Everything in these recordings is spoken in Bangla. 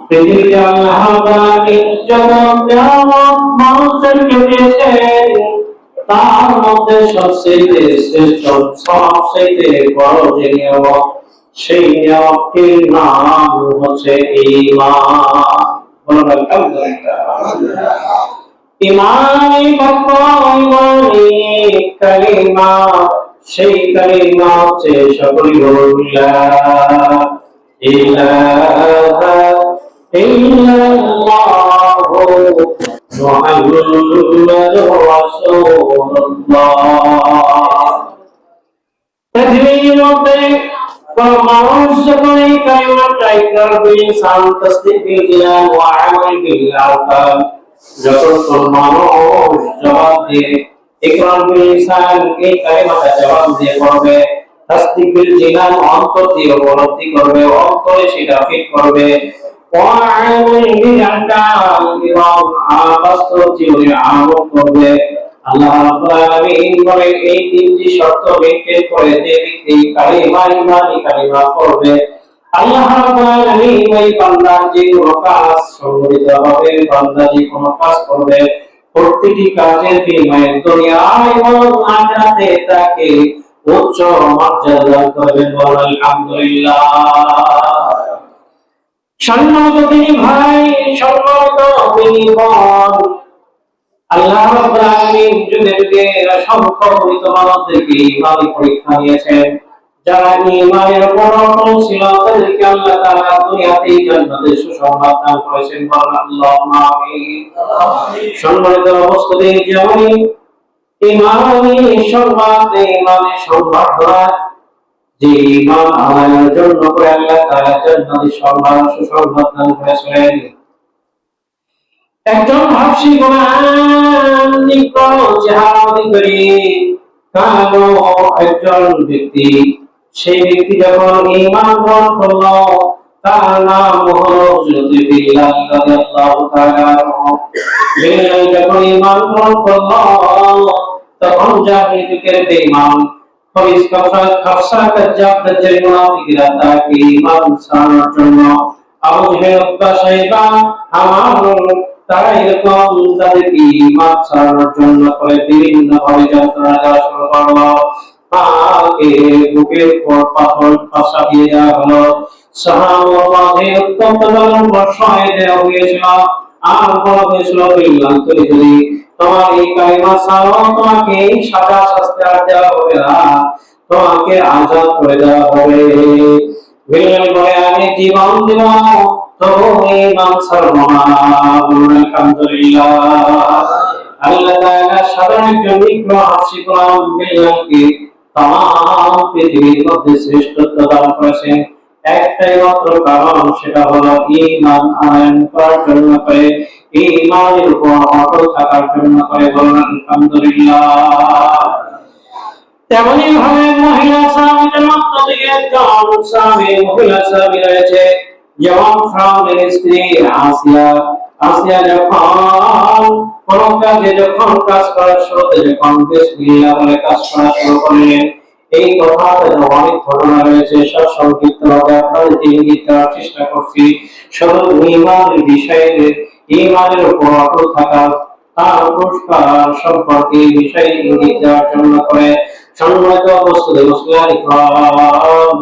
পৃথিবীতে আল্লাহ যত মানুষদেরকে দিয়েছেন তার মধ্যে সবচেয়ে শ্রেষ্ঠ সবচেয়ে বড় যে নিয়ামত সেই নিয়ামতটির নাম হচ্ছে ঈমান। বলুন আলহামদুলিল্লাহ। ইমানি ইমানি কালিমা, সেই কালিমা হচ্ছে সকল লা ইলাহা ইল্লাল্লাহু মুহাম্মাদুর রাসূলুল্লাহ। পৃথিবীর মধ্যে মানুষ যখন এই কালিমাটা ইকরার বিল লিসান তাসদীক বিল জিনান ওয়া আমাল বিল আরকান, যখন মানুষ জবাব দিয়ে ইকরার বিল লিসান এই কালিমাটা জবাব দিয়ে পড়বে, তাসদীক বিল জিনান অন্তর দিয়ে উপলব্ধি করবে, অন্তরে সেটা ফিট করবে, ওয়া আমাল বিল আরকান এবং বাস্তব জীবনে আমল করবে। আল্লাহ রাব্বুল আলামিন বলে এই তিনটি শর্ত মেনটেন করে যে ব্যক্তি কালিমা ইমানি কালিমা পড়বে, আল্লাহ রাব্বুল আলামিন ওই বান্দার যে কোনো কাজ সংগঠিত হবে, বান্দা যে কোনো কাজ করবে প্রত্যেকটি কাজের বিনিময়ে দুনিয়ায় এবং আখিরাতে তাকে উচ্চ মর্যাদা দান করবেন। বলেন আলহামদুলিল্লাহ। সম্মানিত দিনী ভাই, সম্মানিত দিনী বোন, আল্লাহ রাব্বুল আলামিন যুগে যুগে অসংখ্য মৃত মানুষদেরকে ইমানি পরীক্ষা নিয়েছেন। যারা ইমানের উপর অটল ছিল তাদেরকে আল্লাহ তাআলা দুনিয়াতে জান্নাতের সুসংবাদ দান করেছেন। বলেন আল্লাহুম্মা আমিন। সম্মানিত উপস্থিতি, যেমন ইমানি সংবাদ, ইমানের সংবাদ যে ইমান আনার জন্য করে আল্লাহ তাআলা জান্নাতের সুসংবাদ দান করেছিলেন। একজন ভাবসি কোরআন কালো একজন ব্যক্তি, সেই ব্যক্তি যখন ঈমান গ্রহণ করলো তার নাম হলো হযরত বিলাল রাদিয়াল্লাহু তাআলা। বিলাল যখন ঈমান গ্রহণ করলো তখন জাহিলিয়াতের বেঈমান খাফসা কাজ্জাব দাজ্জাল মুনাফিকরা তাকে ঈমান ছাড়ানোর জন্য আবু জেহেল উতবা সাইবা তারা এরকম তাদেরকে ঈমান ছাড়ানোর জন্য করে বিভিন্ন ভাবে যন্ত্রণা দেওয়া শুরু করলো। তাকে বুকের উপর পাথর চাপিয়ে দেওয়া হলো। সাহাবাদের মাঝে অত্যন্ত ভয় দেওয়া হয়েছিল। আর বলা হয়েছিল, বিল্লাহ তুমি যদি তোমার এই কালিমা ছাড়ো তোমাকে সাজা শাস্তি আর দেওয়া হবে না, তোমাকে আযাদ করে দেওয়া হবে। বিল্লাহ বলে আমি জীবন দেব তবু ঈমান ছাড়ব না। আলহামদুলিল্লাহ। আল্লাহ তাআলা সাধারণ একজন হাফসি কোরআন বিল্লাহকে তাম পৃথিবীর মধ্যে শ্রেষ্ঠত্ব দান করেছেন একটাই মাত্র কারণ, সেটা হলো ঈমান আনয়ন করার জন্য করে, ঈমানের উপর অটল থাকার জন্য করে। বলেন আলহামদুলিল্লাহ। তেমনি ভাবে মহিলা সাহাবীদের মধ্যে থেকে একজন সাহাবী মহিলা সাহাবী রয়েছে, যেমন ফিরআউনের স্ত্রী আসিয়া। আসিয়া যখন কোন কাজে কাজ করার শুরুতে যখন বিসমিল্লাহ বলে কাজ করা শুরু করলেন, এই কথাটা অনেক ঘটনা রয়েছে, সব সংক্ষিপ্ত ভাবে আপনাদের ইঙ্গিত দেওয়ার চেষ্টা করছি। শুধু ঈমানের বিষয়ে, ঈমানের উপর অটল থাকা, তার পুরস্কার সম্পর্কে বিষয়ে ইঙ্গিত দেওয়ার জন্য করে। সম্মানিত উপস্থিতি মুসলিম ইকরাম,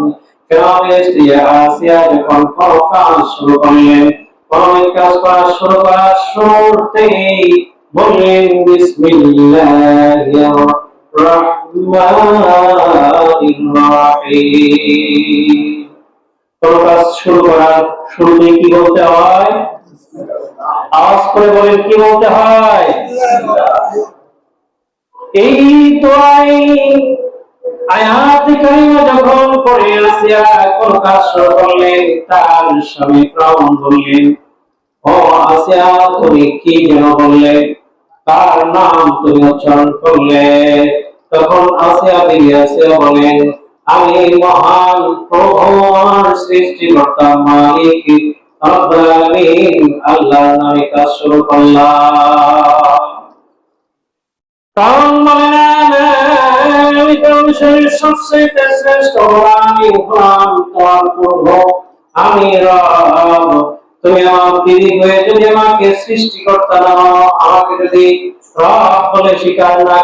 ফিরআউনের স্ত্রী আসিয়া যখন কোন কাজ শুরু করলেন, কোন কাজ করা শুরু করার শুরুতেই বললেন বিসমিল্লাহির রহমানির রহিম। কোন কাজ শুরু করার শুরুতে কি বলতে হয়? আওয়াজ করে বলেন, কি বলতে হয়? এই দোয়াই আয়াত কারিমা যখন পড়ে আসিয়া কোন কাজ শুরু করলেন, তার স্বামী ফিরআউন বললেন, ও আসিয়া তুমি কি যেন বললে, তার নাম তুমি উচ্চারণ করলে। তখন আসিয়া বেরিয়ে আসিয়া বলেন, আমি মহান প্রভুর সৃষ্টিকর্তা মালিক রব্বুল আলামিন আল্লাহর নামে কাজ শুরু করলাম। কারণ আমি তোমার সবচেয়ে শ্রেষ্ঠ, আমি হলাম তোমার প্রভু, আমি রব, তুমি আমার বিবি হয়ে যদি আমাকে সৃষ্টিকর্তা না হও, আমাকে যদি রব বলে স্বীকার না